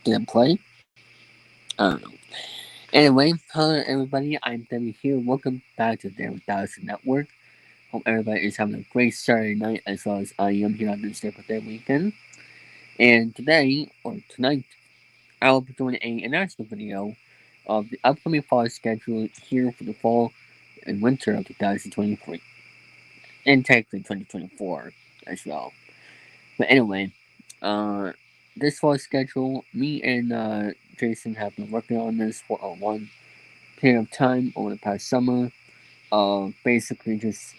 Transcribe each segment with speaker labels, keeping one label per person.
Speaker 1: Didn't play? I don't know. Anyway, hello everybody. I'm David here. Welcome back to the David3000 Network. Hope everybody is having a great Saturday night as well as I am here on this Labor Day weekend. And today, or tonight, I will be doing an announcement video of the upcoming fall schedule here for the fall and winter of 2023. And technically 2024 as well. But anyway, uh, this fall schedule, me and Jason have been working on this for a long period of time over the past summer. Basically, just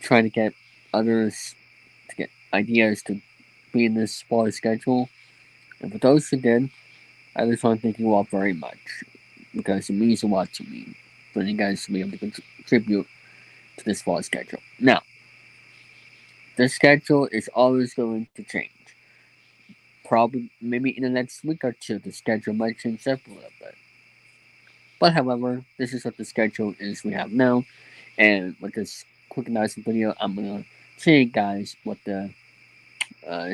Speaker 1: trying to get others to get ideas to be in this fall schedule. And for those who did, I just want to thank you all very much because it means a lot to me for you guys to be able to contribute to this fall schedule. Now, the schedule is always going to change. Probably, maybe in the next week or two, the schedule might change up a little bit. But however, this is what the schedule is we have now. And with this quick announcement video, I'm going to show you guys what the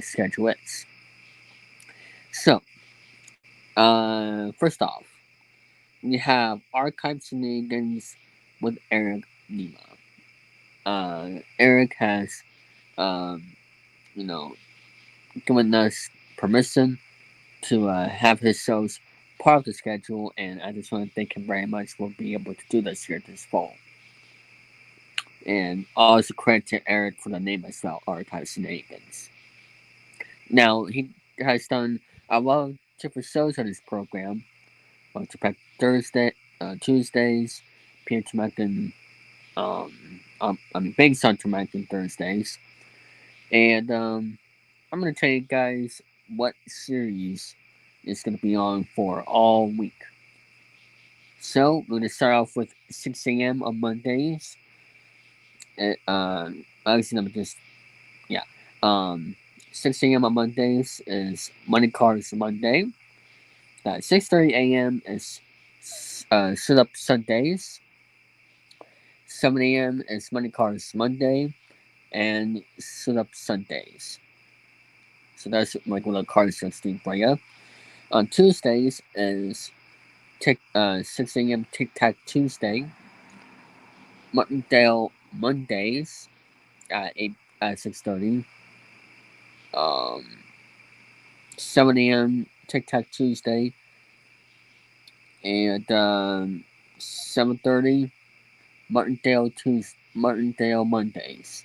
Speaker 1: schedule is. So, first off, we have Archive Shenanigans with Eric Nima. Eric has, um, you know, given us permission to have his shows part of the schedule, and I just want to thank him very much for being able to do this here this fall. And also credit to Eric for the name as well, Archive Shenanigans. Now, he has done a lot of different shows on his program, to back Tuesdays, Peter Tomatin, Big Sun Tomatin Thursdays. And I'm going to tell you guys what series is going to be on for all week. So, we're going to start off with 6 a.m. on Mondays. Obviously, let me just, yeah. Um, 6 a.m. on Mondays is Money Cards Monday. 6:30 a.m. is Sit Up Sundays. 7 a.m. is Money Cards Monday, and Sit Up Sundays. So that's like what the cards just do for you. On Tuesdays is 6 a.m. Tic Tac Tuesday. Martindale Mondays at 6:30. Um, 7 a.m. Tic Tac Tuesday, and 7:30 Martindale Mondays.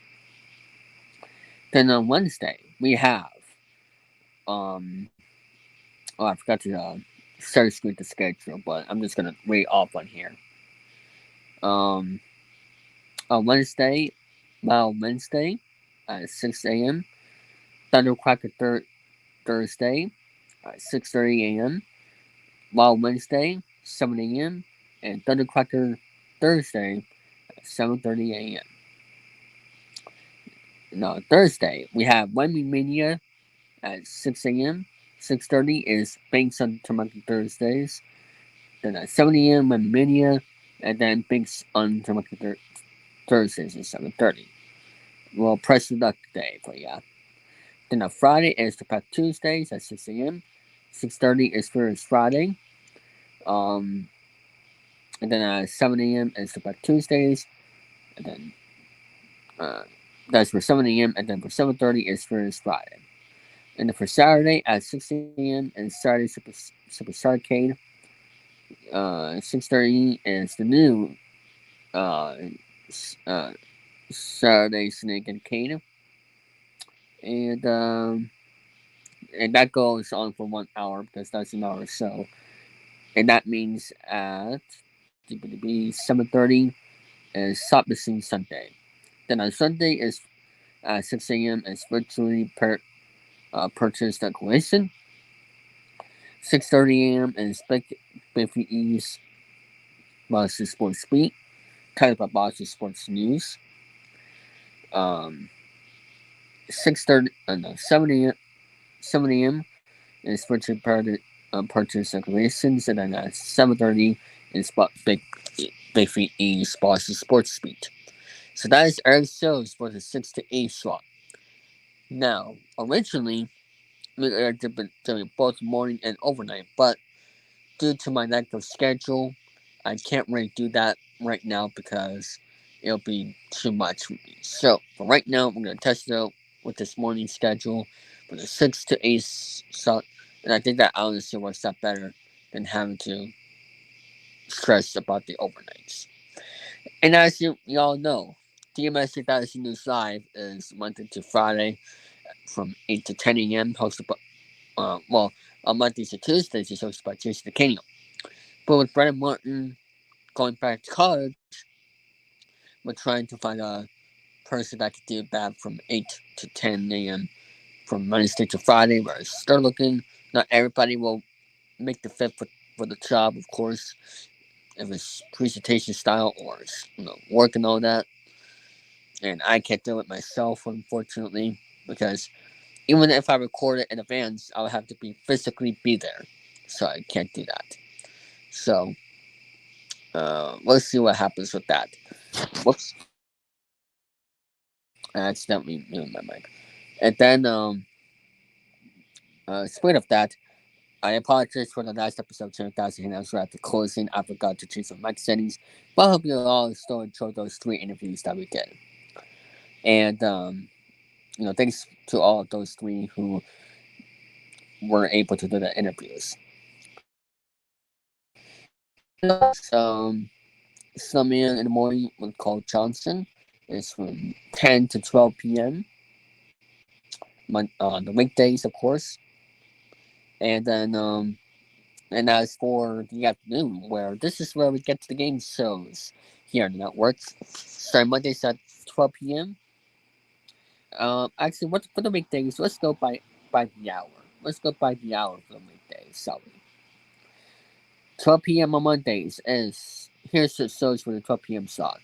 Speaker 1: Then on Wednesday we have um oh, I forgot to start screen the schedule, but I'm just gonna read off on here. Um on Wednesday, Wednesday at 6 a.m. Thundercracker Thursday at 6:30 a.m. Wild Wednesday 7 a.m. and Thundercracker Thursday at 7:30 a.m. No, Thursday we have Wemmy Mania at 6 a.m. 6:30 is Banks on Toronto Thursdays. Then at 7 a.m. Wemmy Mania, and then Banks on Toronto Thursdays at 7:30. Well, press the luck day for ya. Then on Friday is the Pack Tuesdays at 6 a.m. 6:30 is First Friday. Um, and then at 7 a.m. is the Pack Tuesdays, and then uh, that's for 7 a.m. and then for 7:30 is First Friday. And then for Saturday at 6 a.m. is Saturday Super Starcade. 6:30 is the new uh, uh, Saturday Snake and Cane. And and that goes on for 1 hour because that's an hour show. And that means at 7:30 is Stop Missing Sunday. Then on Sunday is at 6 a.m. is virtually purchase decoration. 6:30 a.m. is Biffy E's Boston Sports Beat, titled by Boston Sports News. Um, 6:30, no, 7 a.m. 7 a.m. is virtually purchase decorations, and then at 7:30 is Biffy E's Boston Sports Beat. So that is our shows for the 6 to 8 slot. Now, originally, doing both morning and overnight, but due to my lack of schedule, I can't really do that right now because it'll be too much for me. So for right now, I'm gonna test it out with this morning schedule for the 6 to 8 slot, and I think that honestly works out better than having to stress about the overnights. And as you all know, DMS3000 News Live is Monday to Friday from 8 to 10 a.m. hosted by, on Mondays and Tuesdays it's hosted by Jason DeCanio. But with Brennan Martin going back to college, we're trying to find a person that could do that from 8 to 10 a.m. from Wednesday to Friday. We're still looking. Not everybody will make the fit for the job, of course, if it's presentation style or work and all that. And I can't do it myself, unfortunately, because even if I record it in advance, I would have to physically be there. So I can't do that. So we'll see what happens with that. Whoops. I accidentally muted my mic. And then, speaking of that, I apologize for the last episode, 10,000 hangouts right at the closing. I forgot to change some mic settings, but I hope you all still enjoyed those 3 interviews that we did. And, thanks to all of those 3 who were able to do the interviews. And some in the morning with Cole Johnson is from 10 to 12 p.m. On the weekdays, of course. And then, and as for the afternoon, where this is where we get to the game shows here on the network, starting Mondays at 12 p.m. Actually, what's for the weekdays? Let's go by the hour. Let's go by the hour for the weekdays. Sorry, 12 p.m. on Mondays is here's the shows for the 12 p.m. slot.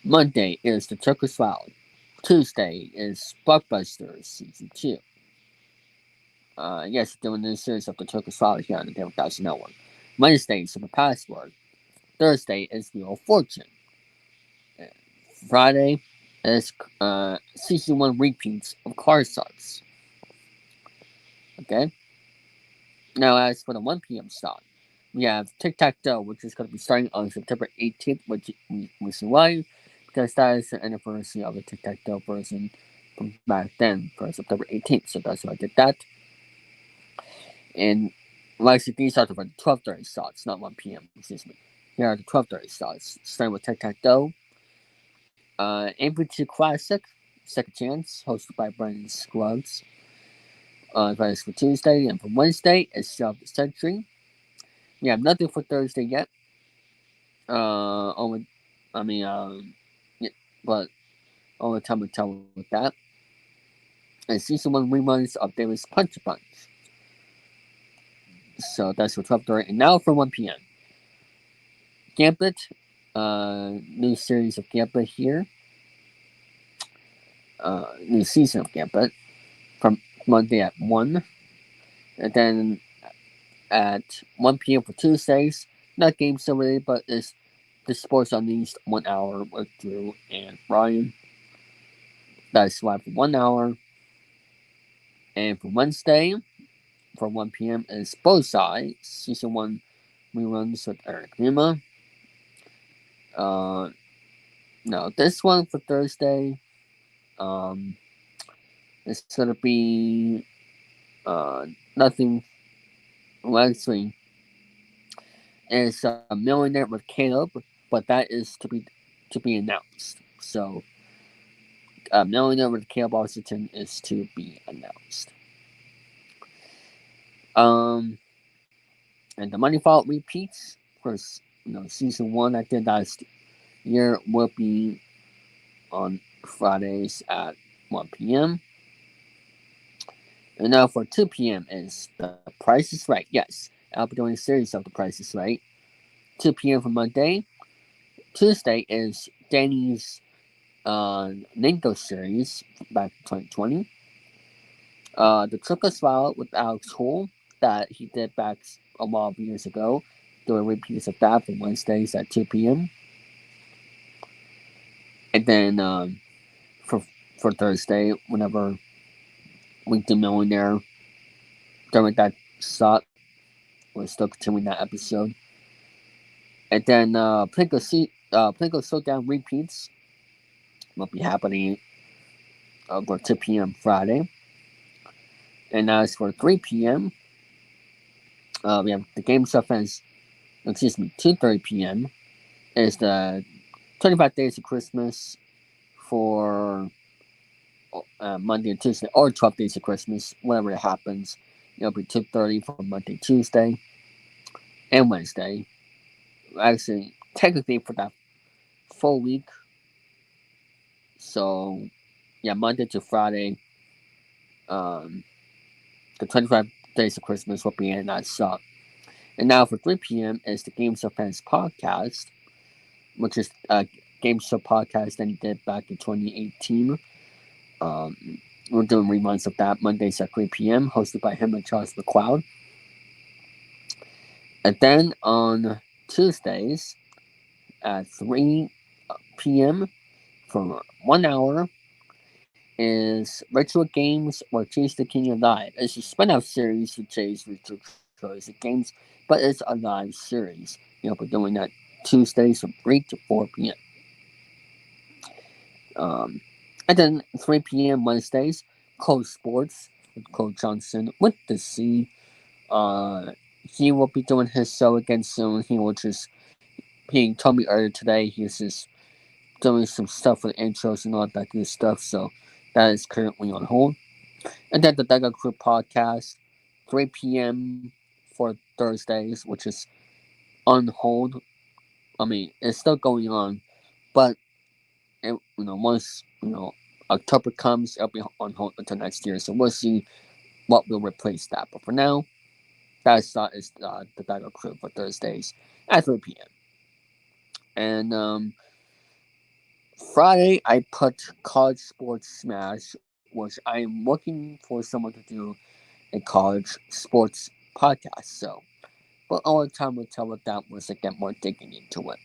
Speaker 1: Monday is the Turkish Wild. Tuesday is Blockbusters Season 2. Yes, doing this series of the Turkish Wild here on the David3000 Network. Wednesday is the Password. Thursday is Wheel of Fortune. Friday is Season 1 repeats of Car Sucks. Okay? Now, as for the 1 p.m. slot, we have Tic Tac Toe, which is going to be starting on September 18th, which is why, because that is the anniversary of the Tic Tac Toe version from back then, for September 18th. So that's why I did that. And actually, these are the 12:30 slots, not 1 p.m. Excuse me. Here are the 12:30 slots, starting with Tic Tac Toe. AV2 Classic, Second Chance, hosted by Brandon Scruggs. That is for Tuesday, and for Wednesday, it's Shelf the Century. We have nothing for Thursday yet. Only, I mean, yeah, but only time will tell with that. And Season 1 reruns of David's Punch a Punch. So that's for 12:30, and now for 1 p.m. Gambit, new series of Gambit here. New season of Gambit from Monday at 1. And then at 1 p.m. for Tuesdays, not game show related, but it's the Sports Unleashed 1 hour with Drew and Ryan. That's live for 1 hour. And for Wednesday, for 1 p.m. is Both Sides, Season 1 reruns with Eric Lima. No, this one for Thursday, it's gonna be nothing. Well, actually, it's a millionaire with Caleb, but that is to be announced. So, millionaire with Caleb Washington is to be announced. And the Money Vault repeats for season 1 I did last year will be on Fridays at 1 p.m. And now for 2 p.m. is The Price is Right. Yes, I'll be doing a series of The Price is Right. 2 p.m. for Monday. Tuesday is Danny's Ningo series back in 2020. The Triple Swallow with Alex Hall that he did back a while of years ago. Doing repeats of that for Wednesdays at 2 p.m. And then for Thursday, whenever Week the Millionaire during that slot. We're still continuing that episode. And then Plinko Showdown repeats will be happening over 2 p.m. Friday. And as for 3 p.m., we have the Game Stuff ends, 2:30 p.m. is the 25 Days of Christmas for Monday and Tuesday, or 12 Days of Christmas, whatever it happens. It'll be 2:30 for Monday, Tuesday, and Wednesday. Actually, technically for that full week. So, yeah, Monday to Friday, um, the 25 Days of Christmas will be in that slot. And now for 3 p.m. is the Games of Fans podcast, which is a game show podcast that he did back in 2018. Um, we're doing reruns of that Mondays at 3 p.m., hosted by him and Charles McCloud. And then on Tuesdays at 3 p.m. for 1 hour is Virtual Games or Chase the King Alive. It's a spin-off series of Chase Virtual Choice of Games, but it's a live series. We're doing that Tuesdays from 3 to 4 p.m. And then 3 p.m. Wednesdays, Code Sports with Cole Johnson with the C. He will be doing his show again soon. He told me earlier today he's just doing some stuff with intros and all that good stuff, so that is currently on hold. And then the Dega Crew podcast, 3 p.m. for Thursdays, which is on hold. I mean, it's still going on, but once October comes, it'll be on hold until next year. So we'll see what will replace that. But for now, is the Dega Crew for Thursdays at 3 p.m. And Friday, I put College Sports Smash, which I'm looking for someone to do a college sports podcast. So, but only time will tell with that once I get more digging into it.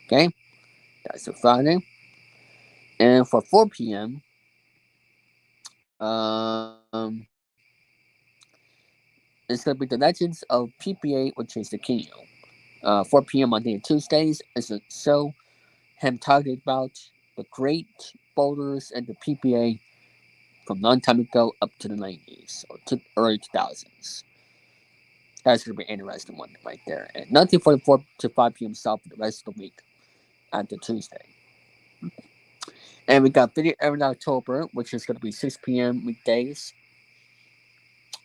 Speaker 1: Okay, that's for Friday. And for 4 p.m., it's gonna be the Legends of PPA with Chase the King. 4 p.m. Monday and Tuesdays is a show him talking about the great boulders and the PPA from long time ago up to the 90s or to early 2000s. That's going to be an interesting one right there. And nothing for the 4 to 5 p.m. stop for the rest of the week after Tuesday. And we got Video every October, which is going to be 6 p.m. weekdays.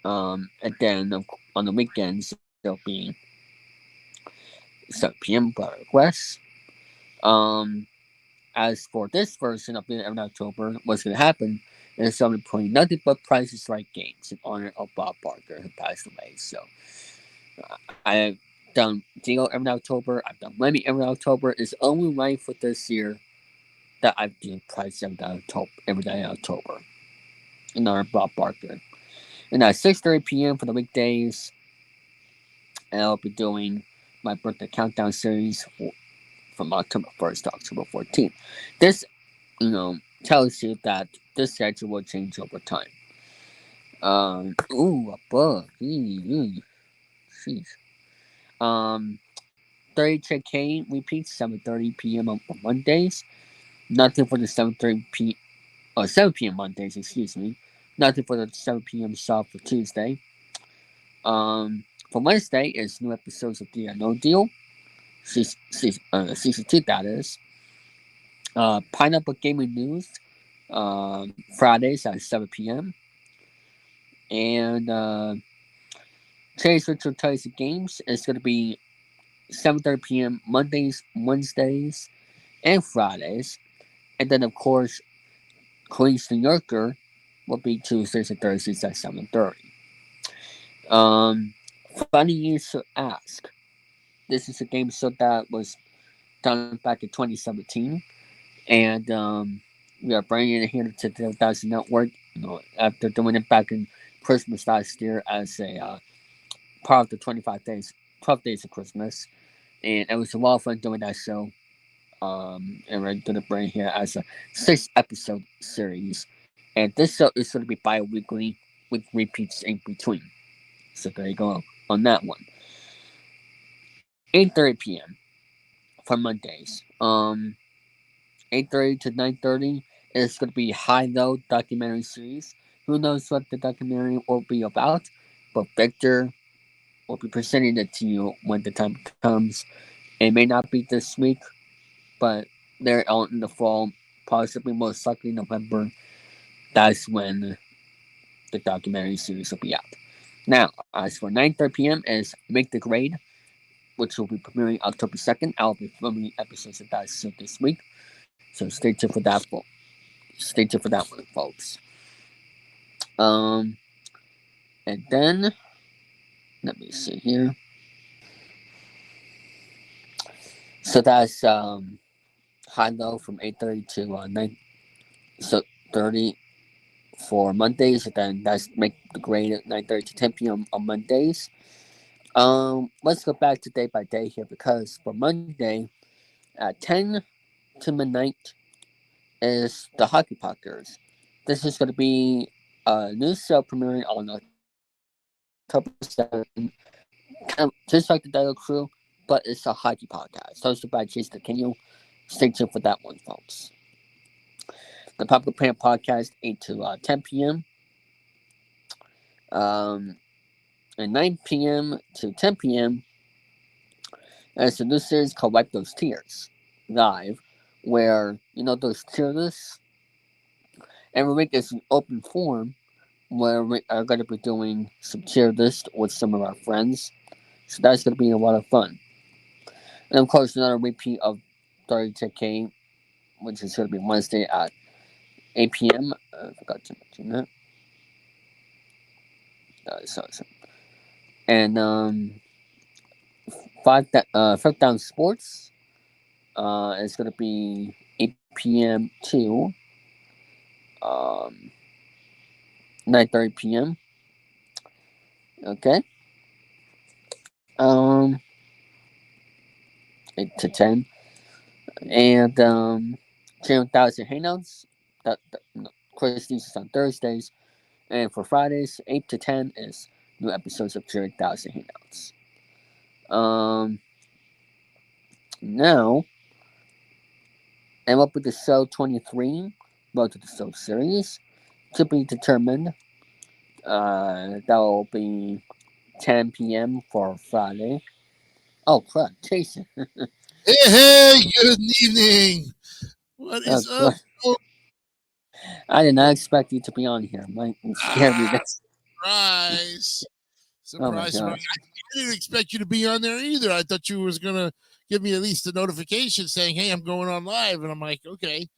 Speaker 1: And then on the weekends, it'll be 7 p.m. by request. Um, as for this version of Video every October, what's going to happen is someone playing nothing but Prices Right games in honor of Bob Barker, who passed away. So I've done Dingo every October. I've done Lemmy every October. It's only right for this year that I've done Price every day October in honor of Bob Barker. And at 6:30 p.m. for the weekdays, and I'll be doing my birthday countdown series from October 1st to October 14th. This, tells you that this schedule will change over time. A bug. Jeez. Um, 30 K repeats 7:30 p.m. on Mondays. Nothing for the 7 p.m. Mondays. Excuse me. Nothing for the 7 p.m. shop for Tuesday. For Wednesday is new episodes of the No Deal. Season 2 that is. Pineapple Gaming News. Fridays at 7 p.m. And Today's Virtual Toys and Games is going to be 7:30 p.m. Mondays, Wednesdays, and Fridays. And then, of course, Queen's New Yorker will be Tuesdays and Thursdays at 7:30. Funny you should ask. This is a game show that was done back in 2017, and we are bringing it here to the 3000 Network. After doing it back in Christmas last year as a part of the 12 days of Christmas, and it was a lot of fun doing that show. And we're gonna bring here as a 6 episode series And this show is going to be bi-weekly with repeats in between. So there you go on that one. 8:30 p.m. for Mondays. 8:30 to 9:30 is going to be High Low documentary series. Who knows what the documentary will be about? But Victor will be presenting it to you when the time comes. It may not be this week, but they're out in the fall, possibly most likely November. That's when the documentary series will be out. Now, as for 9:30 p.m. is Make the Grade, which will be premiering October 2nd. I'll be filming episodes of that soon this week, so stay tuned for that. Stay tuned for that one, folks. Um, and then let me see here. So that's high low from 8:30 to 9. So 30 for Mondays, and then that's make the grade at 9:30 to 10 p.m. on Mondays. Let's go back to day by day here because for Monday at 10 to midnight is the Hockey Pockers. This is going to be a new show premiering on October 7th. Kind of just like the Dial Crew, but it's a hockey podcast. Hosted by Chase DeCanio. Stay tuned for that one, folks. The Popular Pan Podcast, 8 to 10 p.m. Um, and 9 p.m. to 10 p.m. There's a new series called Wipe Those Tears Live, where, you know, those tier lists, every week is an open forum where we are going to be doing some tier list with some of our friends. So that's going to be a lot of fun. And of course, another repeat of 30TK, which is going to be Wednesday at 8 p.m. I forgot to mention that. So. And Fifth Down Sports is going to be 8 p.m. to um, 9:30 p.m. Okay. Um, 8 to 10. And 3,000 Hangouts. No, Christie's is on Thursdays. And for Fridays, 8 to 10 is new episodes of 3,000 Hangouts. Um, Now, I'm up with the show 23, both of the show series, to be determined. That will be 10 p.m. for Friday. Oh, crap, Jason.
Speaker 2: Hey, hey, good evening. What
Speaker 1: Oh,
Speaker 2: is up?
Speaker 1: crap.
Speaker 2: Oh,
Speaker 1: I did not expect you to be on here. Mike, it scared me.
Speaker 2: ah,
Speaker 1: That's,
Speaker 2: surprise.
Speaker 1: oh my
Speaker 2: Surprise, surprise.
Speaker 1: gosh.
Speaker 2: I didn't expect you to be on there either. I thought you was going to give me at least a notification saying, hey, I'm going on live. And I'm like, okay.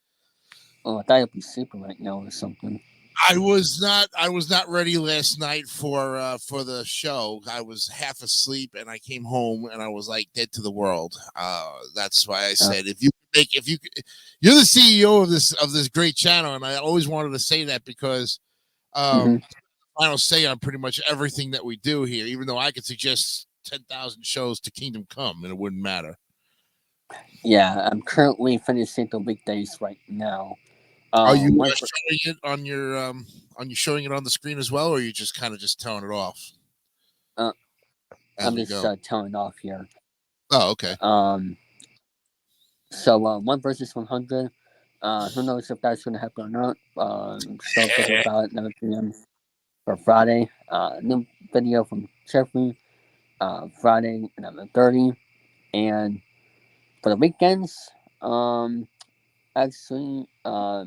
Speaker 1: Oh, I thought you'd be sleeping right now or something.
Speaker 2: I was not ready last night for the show. I was half asleep and I came home and I was like dead to the world. That's why I
Speaker 1: Uh,
Speaker 2: said if you you're the CEO of this great channel, and I always wanted to say that because
Speaker 1: mm-hmm.
Speaker 2: final say on pretty much everything that we do here, even though I could suggest 10,000 shows to Kingdom Come and it wouldn't matter.
Speaker 1: Yeah, I'm currently finishing the weekdays right now.
Speaker 2: Are you
Speaker 1: One for,
Speaker 2: showing it on you showing it on the screen as well, or are you just kind of just telling it off
Speaker 1: uh,
Speaker 2: as
Speaker 1: I'm
Speaker 2: we
Speaker 1: just
Speaker 2: go?
Speaker 1: telling off here.
Speaker 2: Oh, okay.
Speaker 1: Um, one versus 100. Who knows if that's going to happen or not? Still thinking about it. 11 p.m. for Friday. New video from Jeffrey. Friday 11:30. And for the weekends, actually, I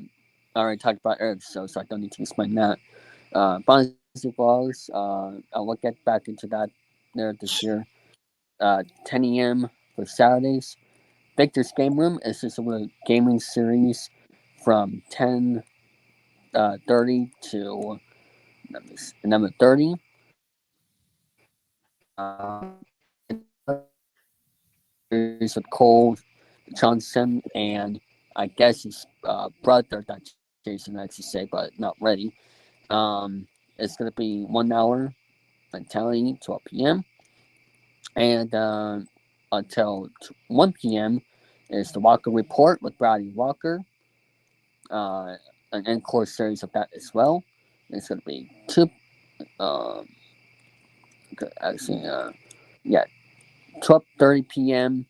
Speaker 1: already talked about Eric, so I don't need to explain that. Bonzi Vlogs. I'll get back into that there this year. 10 a.m. for Saturdays. Victor's Game Room is just a little gaming series from 10:30 to 11:30. Series with Cole Johnson and I guess his brother that Jason likes to say, but not ready. It's gonna be 1 hour from 10 12 p.m. and until 1 p.m. is the Walker Report with Brady Walker. an encore series of that as well. It's going to be two. Um, actually, yeah, 12:30 p.m.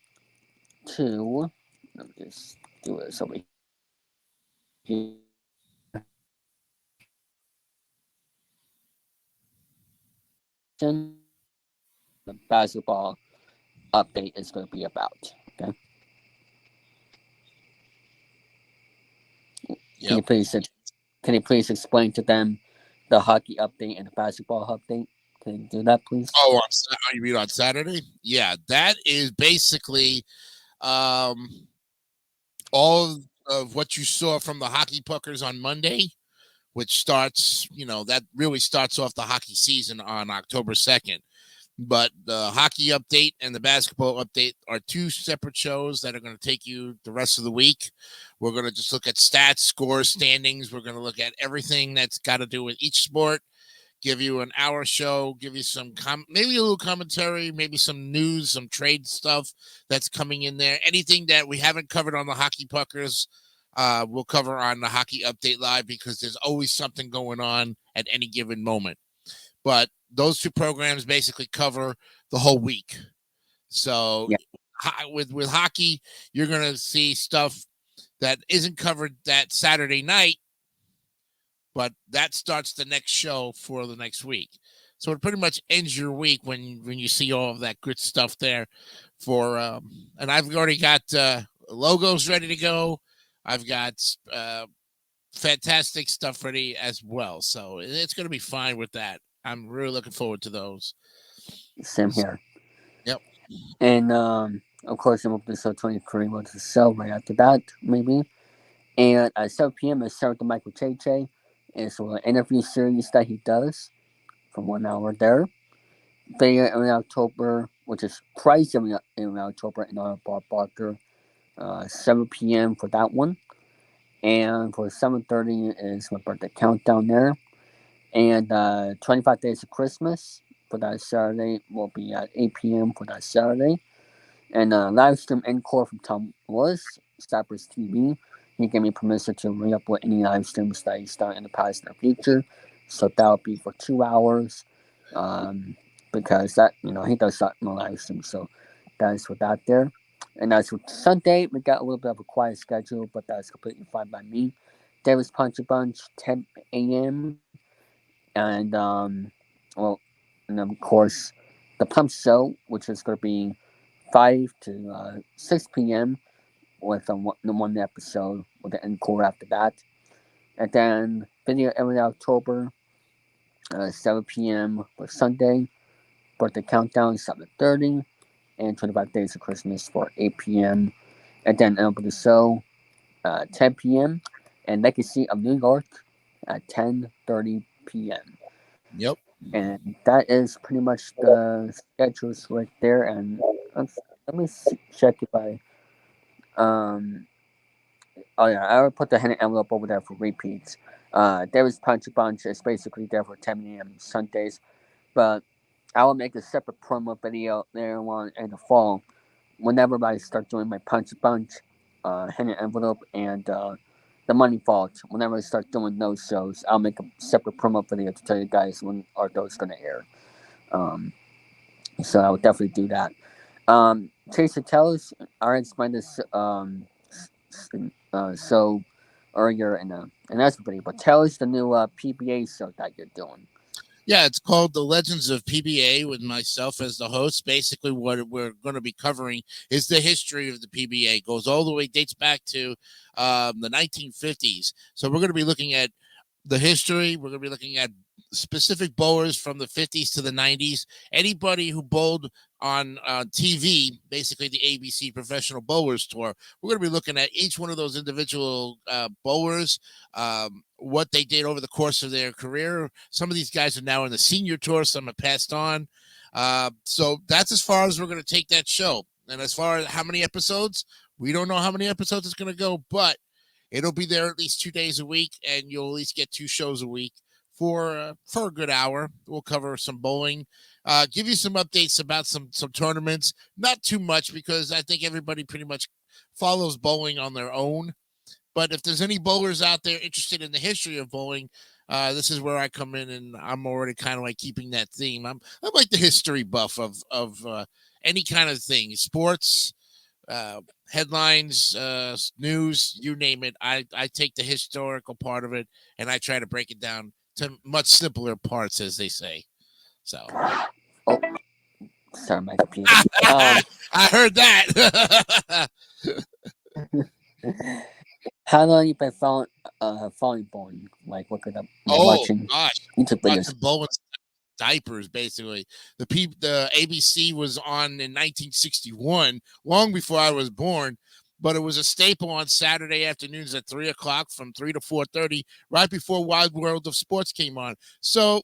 Speaker 1: to. Let me just do this over here. The basketball update is going to be about. Okay, can
Speaker 2: Yep.
Speaker 1: you please can you please explain to them the hockey update and the basketball update? Can you do that, please?
Speaker 2: Oh, you mean on Saturday? Yeah, that is basically um, all of what you saw from the hockey puckers on Monday, which starts, that really starts off the hockey season on October 2nd. But the hockey update and the basketball update are two separate shows that are going to take you the rest of the week. We're going to just look at stats, scores, standings. We're going to look at everything that's got to do with each sport. Give you an hour show, give you some maybe a little commentary, maybe some news, some trade stuff that's coming in there. Anything that we haven't covered on the Hockey Puckers, we'll cover on the Hockey Update Live because there's always something going on at any given moment. But those two programs basically cover the whole week. So
Speaker 1: Yeah,
Speaker 2: with hockey, you're going to see stuff that isn't covered that Saturday night, but that starts the next show for the next week. So it pretty much ends your week when you see all of that good stuff there. And I've already got logos ready to go. I've got fantastic stuff ready as well. So it's going to be fine with that. I'm really looking forward to those.
Speaker 1: same here.
Speaker 2: Yep.
Speaker 1: And of course, I'm episode 23 was the show right after that, maybe. And at 7 p.m., I start with Michael Che. It's an interview series that he does for 1 hour there. There in October, which is twice in October, in Bob Barker, 7 p.m. for that one. And for 7:30 is my birthday countdown there. And 25 Days of Christmas for that Saturday will be at 8 p.m. for that Saturday. And live stream encore from Tom was Cypress TV. He gave me permission to re up with any live streams that he's done in the past and the future. So that'll be for 2 hours. Um, because that, he does that in the live stream. So that's for that there. And as for Sunday, we got a little bit of a quiet schedule, but that's completely fine by me. Davis Punch a Bunch, 10 a.m. And, well, and then of course, the Pump Show, which is going to be 5 to 6 p.m. with the one episode with the encore after that. And then video every October, 7 p.m. for Sunday. Birthday Countdown, 7:30. And 25 Days of Christmas for 8 p.m. And then Elbow the Show, 10 p.m. And Legacy of New York at 10:30 p.m.
Speaker 2: Yep.
Speaker 1: And that is pretty much the schedules right there. And let me check if I um oh yeah, I would put the hidden envelope over there for repeats. Davis Punch a Bunch is basically there for 10 a.m. Sundays, but I will make a separate promo video later on in the fall whenever I start doing my Punch a Bunch, hidden envelope, and the Money Vault. Whenever I start doing those shows, I'll make a separate promo video to tell you guys when are those going to air. Um, so I would definitely do that. Tracer, tell us. I already explained this so earlier in everybody, but tell us the new PBA show that you're doing.
Speaker 2: Yeah, it's called The Legends of PBA with myself as the host. Basically, what we're going to be covering is the history of the PBA. It goes all the way, dates back to the 1950s. So we're going to be looking at the history. We're going to be looking at specific bowlers from the 50s to the 90s. Anybody who bowled on TV, basically the ABC Professional Bowlers Tour, we're going to be looking at each one of those individual bowlers, what they did over the course of their career. Some of these guys are now in the senior tour, some have passed on. So that's as far as we're going to take that show. And as far as how many episodes, we don't know how many episodes it's going to go, but it'll be there at least 2 days a week, and you'll at least get 2 shows a week for a good hour. We'll cover some bowling, give you some updates about some tournaments. Not too much because I think everybody pretty much follows bowling on their own. But if there's any bowlers out there interested in the history of bowling, this is where I come in, and I'm already kind of like keeping that theme. I'm like the history buff of any kind of thing, sports, uh, headlines, news, you name it. I take the historical part of it and I try to break it down to much simpler parts, as they say. So
Speaker 1: Oh, sorry, my computer. Um,
Speaker 2: I heard that.
Speaker 1: how long you been following bowling? Like looking up,
Speaker 2: Oh
Speaker 1: watching
Speaker 2: gosh,
Speaker 1: YouTube videos.
Speaker 2: watching bowling diapers basically. The ABC was on in 1961, long before I was born, but it was a staple on Saturday afternoons at 3 o'clock from 3 to 4:30, right before Wide World of Sports came on. So,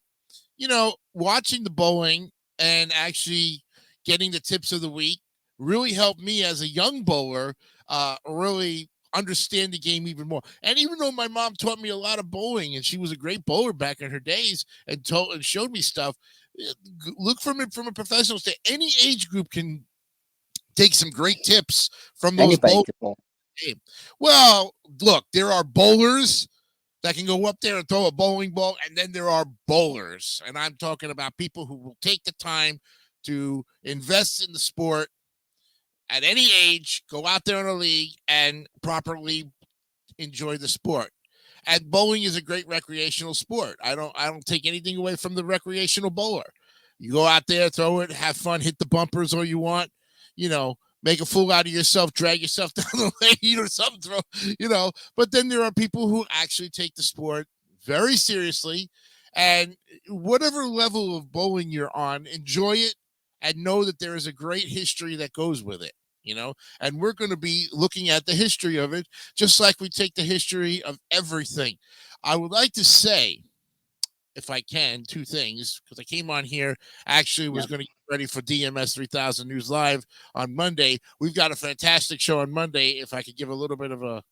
Speaker 2: watching the bowling and actually getting the tips of the week really helped me as a young bowler really understand the game even more. And even though my mom taught me a lot of bowling and she was a great bowler back in her days and told and showed me stuff, look from it from a professional state. Any age group can take some great tips from those
Speaker 1: Anybody
Speaker 2: bowlers.
Speaker 1: can bowl.
Speaker 2: Well, look, there are bowlers that can go up there and throw a bowling ball, and then there are bowlers, and I'm talking about people who will take the time to invest in the sport at any age, go out there in a league, and properly enjoy the sport. And bowling is a great recreational sport. I don't take anything away from the recreational bowler. You go out there, throw it, have fun, hit the bumpers all you want, make a fool out of yourself, drag yourself down the lane or something, But then there are people who actually take the sport very seriously, and whatever level of bowling you're on, enjoy it and know that there is a great history that goes with it. And we're going to be looking at the history of it, just like we take the history of everything. I would like to say, if I can, two things, because I came on here, actually was
Speaker 1: Yep.
Speaker 2: going to get ready for DMS3000 News Live on Monday. We've got a fantastic show on Monday. If I could give a little bit of a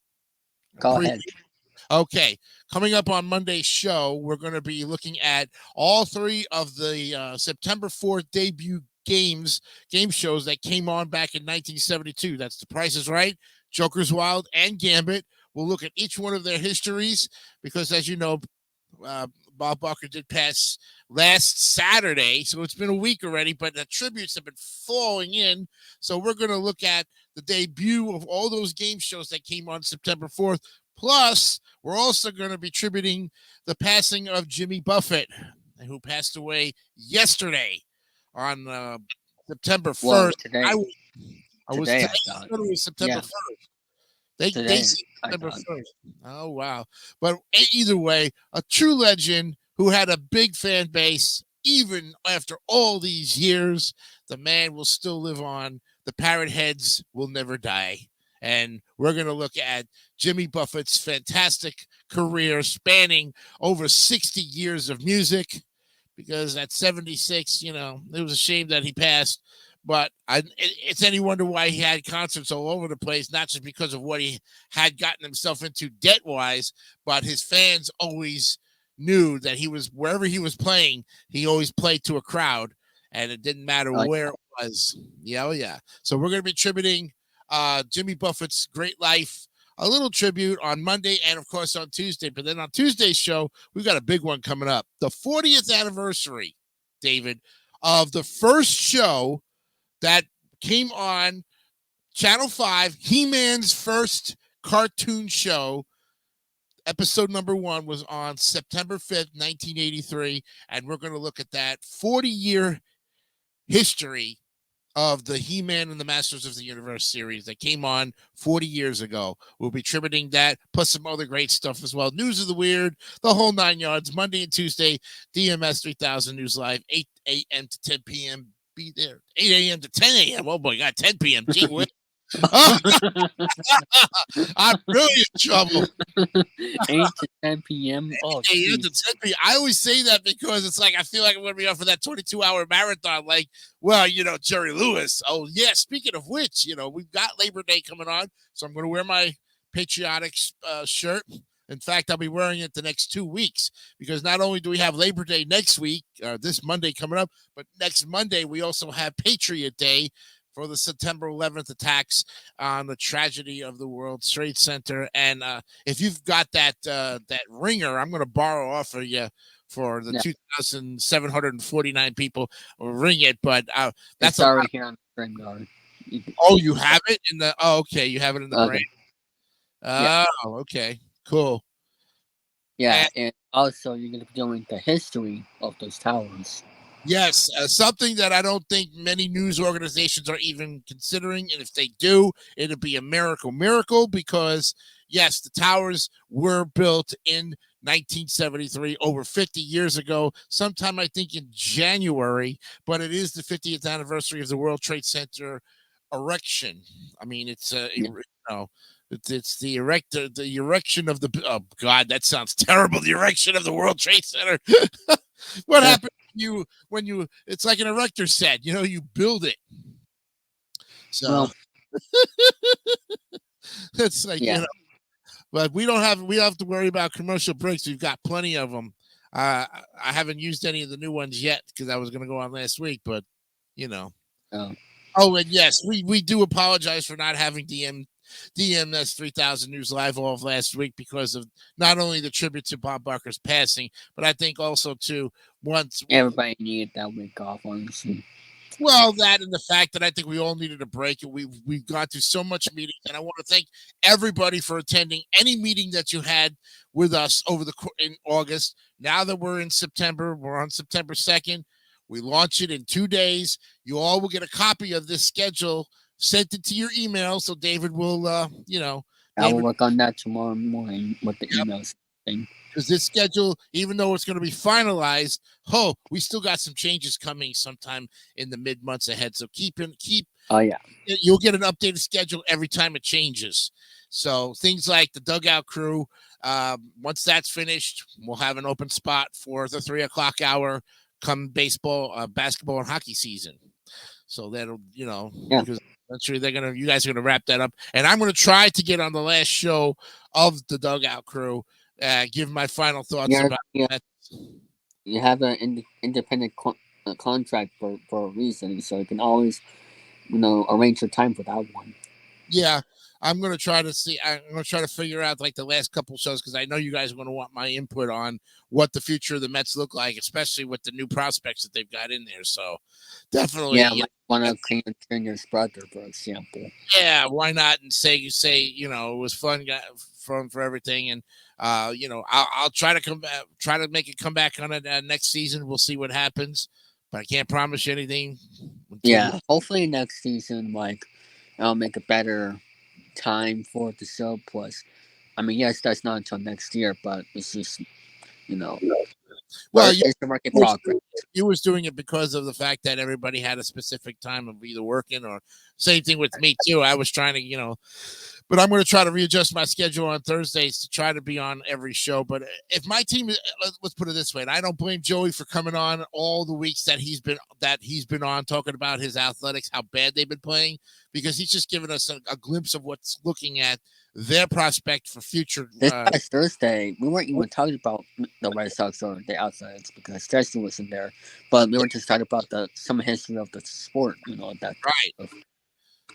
Speaker 1: Go
Speaker 2: preview.
Speaker 1: ahead.
Speaker 2: Okay, coming up on Monday's show, we're going to be looking at all three of the September 4th debut game shows that came on back in 1972. That's The Price is Right, Joker's Wild, and Gambit. We'll look at each one of their histories because, as you know, Bob Barker did pass last Saturday, so it's been a week already, but the tributes have been flowing in. So we're going to look at the debut of all those game shows that came on September 4th. Plus, we're also going to be tributing the passing of Jimmy Buffett, who passed away yesterday on September 1st.
Speaker 1: Well, today.
Speaker 2: I was
Speaker 1: Today,
Speaker 2: today.
Speaker 1: I thought.
Speaker 2: It was September
Speaker 1: Yeah.
Speaker 2: 1st. They
Speaker 1: Today,
Speaker 2: said
Speaker 1: I
Speaker 2: September
Speaker 1: thought.
Speaker 2: 1st. Oh, wow. But either way, a true legend who had a big fan base, even after all these years. The man will still live on. The parrot heads will never die. And we're going to look at Jimmy Buffett's fantastic career spanning over 60 years of music, because at 76, it was a shame that he passed. But it's any wonder why he had concerts all over the place, not just because of what he had gotten himself into debt-wise, but his fans always knew that he was, wherever he was playing, he always played to a crowd, and it didn't matter where it was. Yeah, oh yeah. So we're going to be tributing Jimmy Buffett's great life, a little tribute on Monday and, of course, on Tuesday. But then on Tuesday's show, we've got a big one coming up. The 40th anniversary, David, of the first show that came on Channel 5, He-Man's first cartoon show. Episode number 1 was on September 5th, 1983. And we're going to look at that 40-year history of the He-Man and the Masters of the Universe series that came on 40 years ago. We'll be tributing that, plus some other great stuff as well. News of the Weird, the whole 9 yards, Monday and Tuesday, DMS 3000 News Live, 8 a.m. to 10 p.m. Be there. 8 a.m. to 10 a.m. Oh, boy, got 10 p.m. Gee whiz. Oh, I'm really in trouble.
Speaker 1: 8 to 10 p.m. Oh,
Speaker 2: 8 a.m. to 10 p.m. I always say that because it's like I feel like I'm going to be on for that 22-hour marathon. Like, well, Jerry Lewis. Oh, yeah. Speaking of which, we've got Labor Day coming on, so I'm going to wear my patriotic shirt. In fact, I'll be wearing it the next 2 weeks because not only do we have Labor Day next week, this Monday coming up, but next Monday we also have Patriot Day for the September 11th attacks on the tragedy of the World Trade Center. And if you've got that ringer, I'm going to borrow off of you for the
Speaker 1: Yeah,
Speaker 2: 2,749 people. Ring it, but that's
Speaker 1: it's
Speaker 2: a lot.
Speaker 1: already here on the StreamYard.
Speaker 2: Oh,
Speaker 1: You
Speaker 2: you
Speaker 1: can start.
Speaker 2: have it in the. Oh, okay, you have it in the brain.
Speaker 1: Okay. Yeah.
Speaker 2: Oh, okay, cool.
Speaker 1: Yeah, and also you're gonna be doing the history of those towers.
Speaker 2: Yes, something that I don't think many news organizations are even considering. And if they do, it'll be a miracle. Miracle because, yes, the towers were built in 1973, over 50 years ago, sometime I think in January, but it is the 50th anniversary of the World Trade Center erection. I mean,
Speaker 1: Yeah.
Speaker 2: it's the erection of the, oh God, that sounds terrible. The erection of the World Trade Center. What
Speaker 1: Uh,
Speaker 2: happened when you it's like an erector set, you build it. So
Speaker 1: well,
Speaker 2: it's like,
Speaker 1: yeah.
Speaker 2: but we don't have to worry about commercial breaks. We've got plenty of them. I haven't used any of the new ones yet because I was going to go on last week, but you know.
Speaker 1: Uh,
Speaker 2: Oh, and yes, we do apologize for not having DMS3000 News Live all of last week because of not only the tribute to Bob Barker's passing, but I think also to once
Speaker 1: Everybody needed that week off, honestly.
Speaker 2: well, that and the fact that I think we all needed a break, and we've gone through so much meetings, and I want to thank everybody for attending any meeting that you had with us in August. Now that we're in September, we're on September 2nd. We launch it in 2 days. You all will get a copy of this schedule sent it to your email, so David will,
Speaker 1: I will
Speaker 2: David.
Speaker 1: work on that tomorrow morning with the emails thing.
Speaker 2: Because this schedule, even though it's going to be finalized, we still got some changes coming sometime in the mid months ahead. So keep.
Speaker 1: Oh yeah.
Speaker 2: You'll get an updated schedule every time it changes. So things like the dugout crew, once that's finished, we'll have an open spot for the 3 o'clock hour come baseball, basketball, and hockey season. So that'll,
Speaker 1: Yeah.
Speaker 2: because eventually you guys are gonna wrap that up, and I'm gonna try to get on the last show of the dugout crew, give my final thoughts
Speaker 1: Yeah.
Speaker 2: about
Speaker 1: Yeah.
Speaker 2: that.
Speaker 1: You have an independent contract for a reason, so you can always arrange your time for that one.
Speaker 2: Yeah, I'm gonna try to see. I'm gonna try to figure out like the last couple shows because I know you guys are gonna want my input on what the future of the Mets look like, especially with the new prospects that they've got in there. So
Speaker 1: Yeah,
Speaker 2: definitely,
Speaker 1: like one of Cleveland Junior's brother, for example.
Speaker 2: yeah, why not? And say it was fun for everything, and I'll try to try to make it come back on it next season. We'll see what happens, but I can't promise you anything until
Speaker 1: Yeah, hopefully next season, like, I'll make a better time for the show. Plus, I mean, yes, that's not until next year, but it's just, you know,
Speaker 2: well, yeah,
Speaker 1: it's a work in progress.
Speaker 2: you was doing it because of the fact that everybody had a specific time of either working or same thing with me too. I was trying to, but I'm going to try to readjust my schedule on Thursdays to try to be on every show. But if my team, let's put it this way, and I don't blame Joey for coming on all the weeks that he's been on talking about his athletics, how bad they've been playing, because he's just given us a glimpse of what's looking at their prospect for future.
Speaker 1: This past Thursday, we weren't even talking about the Red Sox or the Athletics because Justin was in there, but we were just talking about some history of the sport, that
Speaker 2: Right.
Speaker 1: stuff.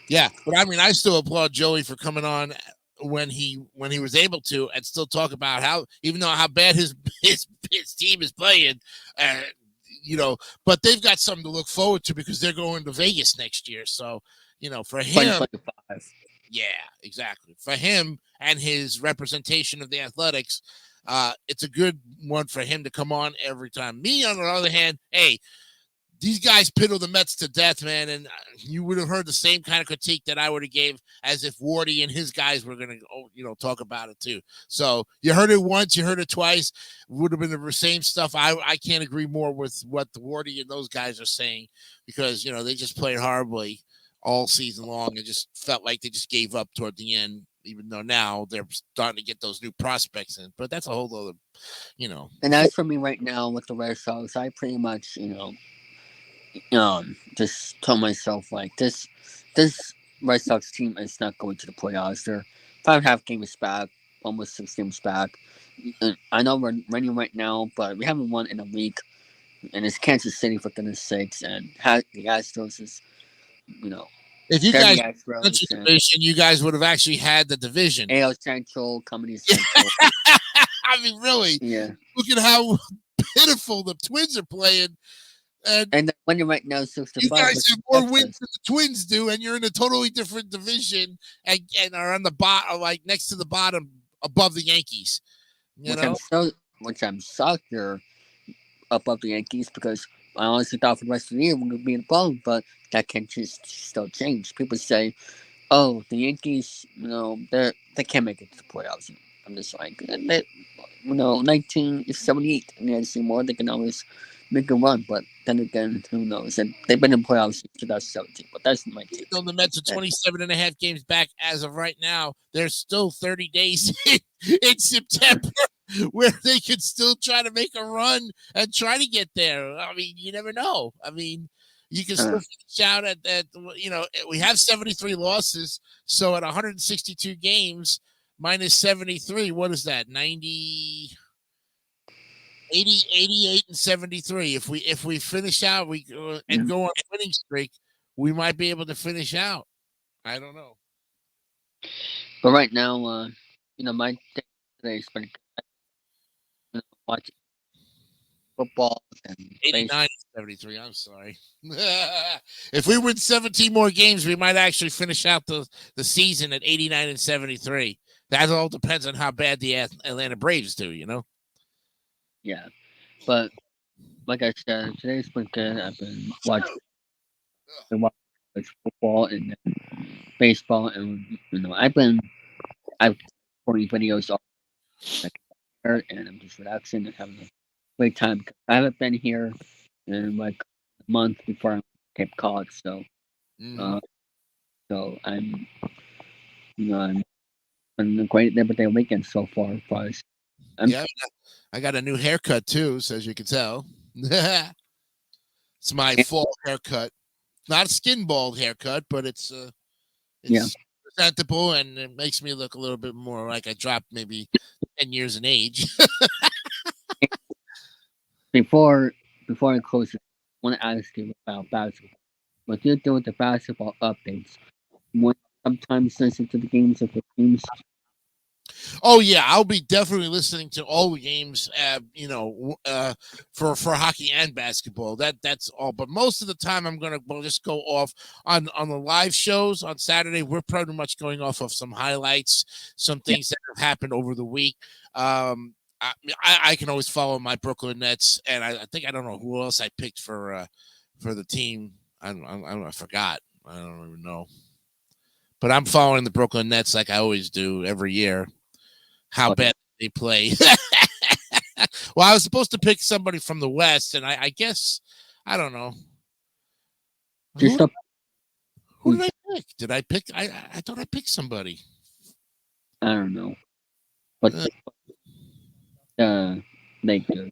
Speaker 2: Yeah, but I mean, I still applaud Joey for coming on when he was able to, and still talk about how, even though how bad his team is playing, uh, but they've got something to look forward to because they're going to Vegas next year. So, for him,
Speaker 1: 2025.
Speaker 2: yeah, exactly. For him and his representation of the Athletics, it's a good one for him to come on every time. Me, on the other hand, hey, these guys piddle the Mets to death, man, and you would have heard the same kind of critique that I would have gave as if Wardy and his guys were going to, talk about it too. So you heard it once, you heard it twice. Would have been the same stuff. I can't agree more with what the Wardy and those guys are saying because they just played horribly all season long and just felt like they just gave up toward the end. Even though now they're starting to get those new prospects in, but that's a whole other.
Speaker 1: And as for me right now with the Red Sox, I pretty much, just tell myself like this Red Sox team is not going to the playoffs. They're 5.5 games back, almost 6 games back. And I know we're running right now, but we haven't won in a week. And it's Kansas City for goodness sakes, and the Astros is, you know,
Speaker 2: If you
Speaker 1: They're
Speaker 2: guys
Speaker 1: the
Speaker 2: Central
Speaker 1: Astros and
Speaker 2: Division, you guys would have actually had the division.
Speaker 1: AL Central, Comedy Central.
Speaker 2: I mean, really,
Speaker 1: Yeah.
Speaker 2: look at how pitiful the Twins are playing, and
Speaker 1: And they're winning right now 6 to
Speaker 2: you
Speaker 1: 5
Speaker 2: guys
Speaker 1: with
Speaker 2: have more wins
Speaker 1: Texas.
Speaker 2: than the Twins do, and you're in a totally different division, and are on the bottom, like next to the bottom, above the Yankees. You
Speaker 1: Which
Speaker 2: know,
Speaker 1: I'm so which I'm shocked they're above the Yankees because I honestly thought for the rest of the year we're gonna be in the bottom, but that can just still change. People say, "Oh, the Yankees, they can't make it to the playoffs." I'm just like, 1978, and they see more. They can always make a run, but then again, who knows? And they've been in playoffs since 2017, but that's my
Speaker 2: even
Speaker 1: take.
Speaker 2: though the Mets are 27 and a half games back as of right now, there's still 30 days in September where they could still try to make a run and try to get there. I mean, you never know. I mean, you can still
Speaker 1: Uh,
Speaker 2: finish out at we have 73 losses. So at 162 games minus 73, what is that? 90, 80, 88 and 73. If we finish out and
Speaker 1: yeah.
Speaker 2: go on a winning streak, we might be able to finish out. I don't know.
Speaker 1: But right now, my day today is spent watching football and baseball.
Speaker 2: 89 and 73. I'm sorry. If we win 17 more games, we might actually finish out the season at 89 and 73. That all depends on how bad the Atlanta Braves do, you know?
Speaker 1: Yeah, but like I said, today's been good. Been watching football and baseball, and I've recording videos all here, and I'm just relaxing and having a great time. I haven't been here in like a month before I Cape Cod,
Speaker 2: Mm-hmm.
Speaker 1: uh, so I'm been a great Labor Day weekend so far. But I'm
Speaker 2: Yeah, I got a new haircut too, so as you can tell. It's my fall haircut. Not a skin bald haircut, but
Speaker 1: yeah.
Speaker 2: it's presentable and it makes me look a little bit more like I dropped maybe 10 years in age.
Speaker 1: Before before I close, I want to ask you about basketball. What do you do with the basketball updates? When sometimes listen to the games of the teams.
Speaker 2: Oh yeah, I'll be definitely listening to all the games. For hockey and basketball. That's all. But most of the time, I'm gonna just go off on the live shows on Saturday. We're pretty much going off of some highlights, some
Speaker 1: Yeah,
Speaker 2: things that have happened over the week. I can always follow my Brooklyn Nets, and I think I don't know who else I picked for the team. I forgot. I don't even know. But I'm following the Brooklyn Nets like I always do every year how
Speaker 1: oh, yeah.
Speaker 2: bad they play. Well, I was supposed to pick somebody from the West, and I guess I don't know
Speaker 1: Just
Speaker 2: who
Speaker 1: up.
Speaker 2: who did I pick. Did I pick? I thought I picked somebody.
Speaker 1: I don't know, but
Speaker 2: Uh,
Speaker 1: uh, they do.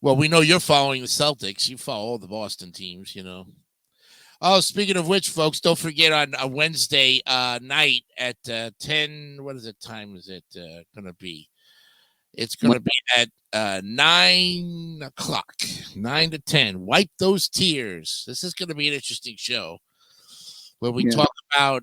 Speaker 2: well, we know you're following the Celtics. You follow all the Boston teams, you know. Oh, speaking of which, folks, don't forget on a Wednesday night at 10. What is it? Time is it going to be? It's going
Speaker 1: When,
Speaker 2: to be at 9 o'clock, 9 to 10. Wipe those tears. This is going to be an interesting show where we
Speaker 1: yeah,
Speaker 2: talk about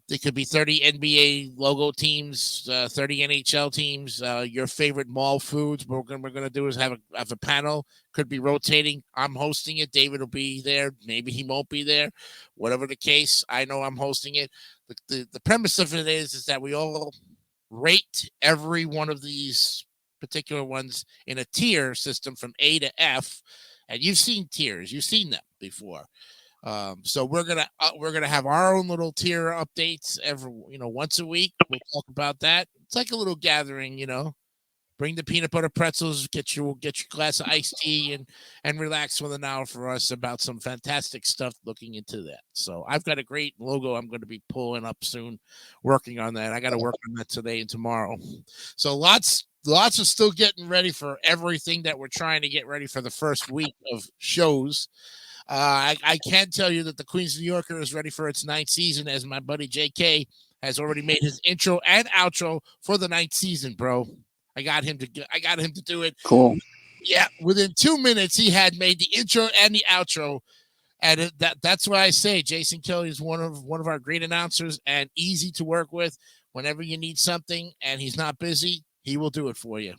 Speaker 2: it could be 30 NBA logo teams, 30 NHL teams, your favorite mall foods. What we're gonna do is have a panel. Could be rotating. I'm hosting it. David will be there. Maybe he won't be there. Whatever the case, I know I'm hosting it. The premise of it is that we all rate every one of these particular ones in a tier system from A to F. And you've seen tiers. You've seen them before. So we're gonna have our own little tier updates every once a week. We'll talk about that. It's like a little gathering, you know. Bring the peanut butter pretzels, get your glass of iced tea, and relax for an hour for us about some fantastic stuff. Looking into that. So I've got a great logo I'm going to be pulling up soon, working on that. I got to work on that today and tomorrow. So lots of still getting ready for everything that we're trying to get ready for the first week of shows. I can tell you that the Queens New Yorker is ready for its ninth season, as my buddy JK has already made his intro and outro for the ninth season, bro. I got him to do it.
Speaker 1: cool.
Speaker 2: Yeah, within 2 minutes, he had made the intro and the outro. And that's why I say Jason Kelly is one of our great announcers and easy to work with. Whenever you need something and he's not busy, he will do it for you.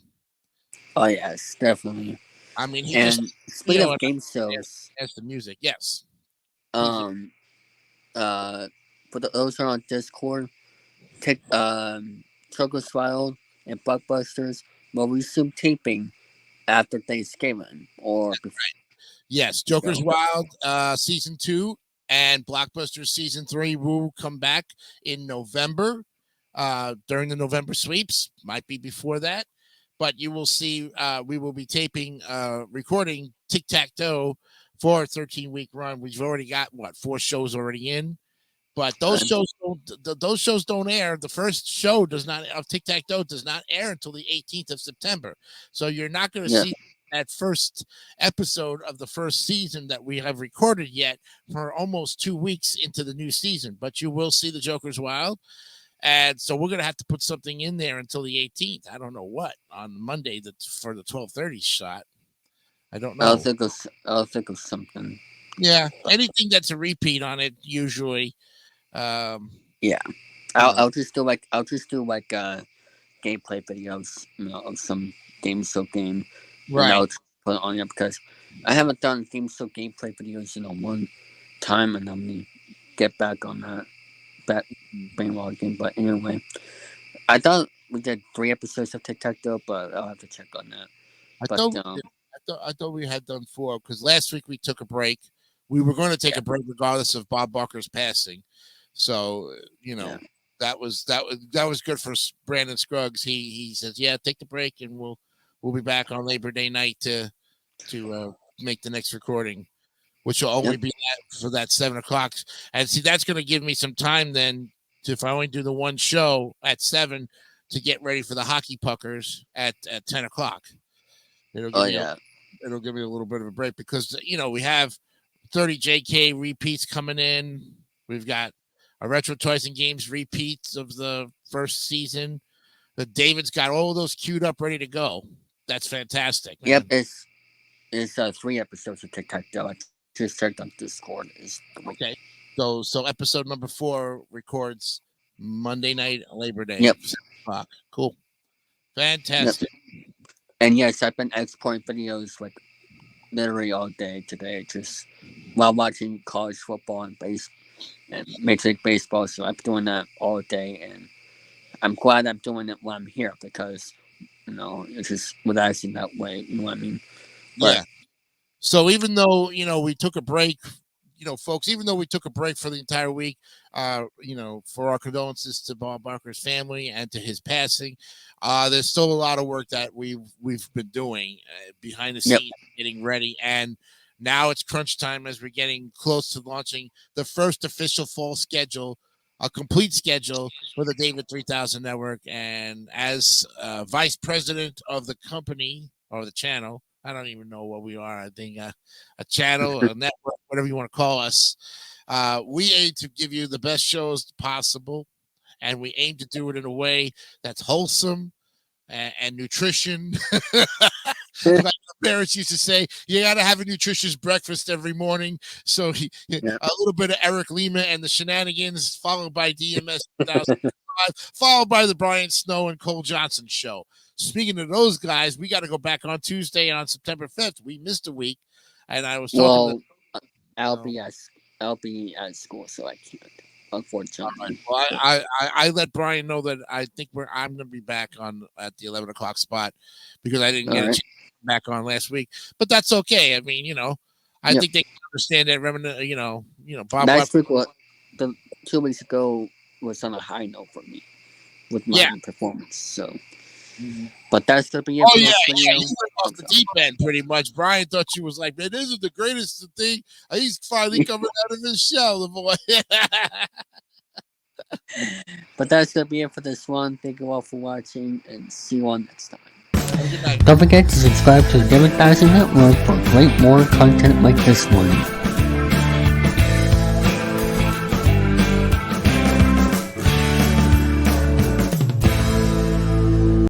Speaker 1: Oh yes, definitely.
Speaker 2: I mean, he just
Speaker 1: And speaking
Speaker 2: and
Speaker 1: of game shows,
Speaker 2: as the music. Yes, he's
Speaker 1: um, uh, for those who are on Discord, Choco's Wild and Blockbusters will resume taping after Thanksgiving or before.
Speaker 2: yes. Joker's
Speaker 1: So,
Speaker 2: Wild season 2 and Blockbuster season 3 will come back in November during the November sweeps. Might be before that, but you will see we will be taping recording Tic Tac Toe for a 13-week run. We've already got what 4 shows already in. But those
Speaker 1: um,
Speaker 2: shows don't air. The first show does not of Tic Tac Toe does not air until the 18th of September. So you're not going to
Speaker 1: yeah,
Speaker 2: see that first episode of the first season that we have recorded yet for almost 2 weeks into the new season. But you will see the Joker's Wild, and so we're going to have to put something in there until the 18th. I don't know what on Monday for the 12:30 shot. I don't
Speaker 1: I'll
Speaker 2: know.
Speaker 1: think of I'll think of something.
Speaker 2: Yeah,
Speaker 1: But
Speaker 2: anything that's a repeat on it usually. Um,
Speaker 1: yeah,
Speaker 2: you know,
Speaker 1: I'll just do like gameplay videos, of some game show game, and
Speaker 2: right.
Speaker 1: I'll just put it on there because I haven't done game show gameplay videos in a one time, and I'm gonna get back on that back bandwagon. But anyway, I thought we did 3 episodes of Tic Tac Toe, but I'll have to check on that.
Speaker 2: I
Speaker 1: But
Speaker 2: thought I thought we had done 4 because last week we took a break. We were going to take
Speaker 1: yeah,
Speaker 2: a break regardless of Bob Barker's passing. So
Speaker 1: yeah,
Speaker 2: that was good for Brandon Scruggs. He says, yeah, take the break and we'll be back on Labor Day night to make the next recording, which will only
Speaker 1: yep.
Speaker 2: be for that 7 o'clock. And see, that's going to give me some time then to, if I only do the one show at 7, to get ready for the hockey puckers at 10 o'clock. It'll
Speaker 1: Oh
Speaker 2: give me a
Speaker 1: yeah,
Speaker 2: it'll give me a little bit of a break because we have 30 JK repeats coming in. We've got a Retro Toys and Games repeats of the first season. The David's got all of those queued up, ready to go. That's fantastic,
Speaker 1: yep.
Speaker 2: man.
Speaker 1: It's 3 episodes of Tic Tac Toe. I just checked on Discord. Is 3.
Speaker 2: Okay. So episode number 4 records Monday night, Labor Day,
Speaker 1: Yep,
Speaker 2: 7 o'clock. Cool.
Speaker 1: yep.
Speaker 2: Fantastic.
Speaker 1: And yes, I've been exporting videos like literally all day today, just while watching college football and Major League Baseball. So I'm doing that all day, and I'm glad I'm doing it while I'm here because it's just relaxing that way. You know what I mean? But
Speaker 2: Yeah. So even though we took a break, folks, even though we took a break for the entire week, for our condolences to Bob Barker's family and to his passing, there's still a lot of work that we've been doing behind the
Speaker 1: yep,
Speaker 2: scenes, getting ready, and now it's crunch time as we're getting close to launching the first official fall schedule, a complete schedule for the David3000 network. And as vice president of the company or the channel, I don't even know what we are. I think a channel, a network, whatever you want to call us. We aim to give you the best shows possible, and we aim to do it in a way that's wholesome and nutrition. Like my parents used to say, you got to have a nutritious breakfast every morning. So
Speaker 1: yep.
Speaker 2: a little bit of Eric Lima and the Shenanigans, followed by DMS 2005, followed by the Brian Snow and Cole Johnson show. Speaking of those guys, we got to go back on Tuesday on September 5th. We missed a week, and I was talking to.
Speaker 1: Well, I'll
Speaker 2: Oh,
Speaker 1: be at I'll be at school, so I can't.
Speaker 2: all right.
Speaker 1: Unfortunately,
Speaker 2: Well,
Speaker 1: but
Speaker 2: I let Brian know that I think I'm going to be back on at the 11 o'clock spot because I didn't
Speaker 1: all
Speaker 2: get a
Speaker 1: right.
Speaker 2: chance to come back on last week. But that's okay. I mean, I
Speaker 1: Yep.
Speaker 2: think they can understand that. Bob.
Speaker 1: Last week, the 2 weeks ago was on a high note for me with
Speaker 2: Yeah.
Speaker 1: my performance. So,
Speaker 2: Mhm.
Speaker 1: but that's gonna be it
Speaker 2: Oh
Speaker 1: for
Speaker 2: yeah,
Speaker 1: this
Speaker 2: yeah.
Speaker 1: video.
Speaker 2: You went off the deep end pretty much. Brian thought you was like, man, this is the greatest thing. He's finally coming out of his shell, the boy.
Speaker 1: But that's gonna be it for this one. Thank you all for watching, and see you all next time.
Speaker 2: Have a good night.
Speaker 1: Don't forget to subscribe to the David3000 Network for great more content like this one.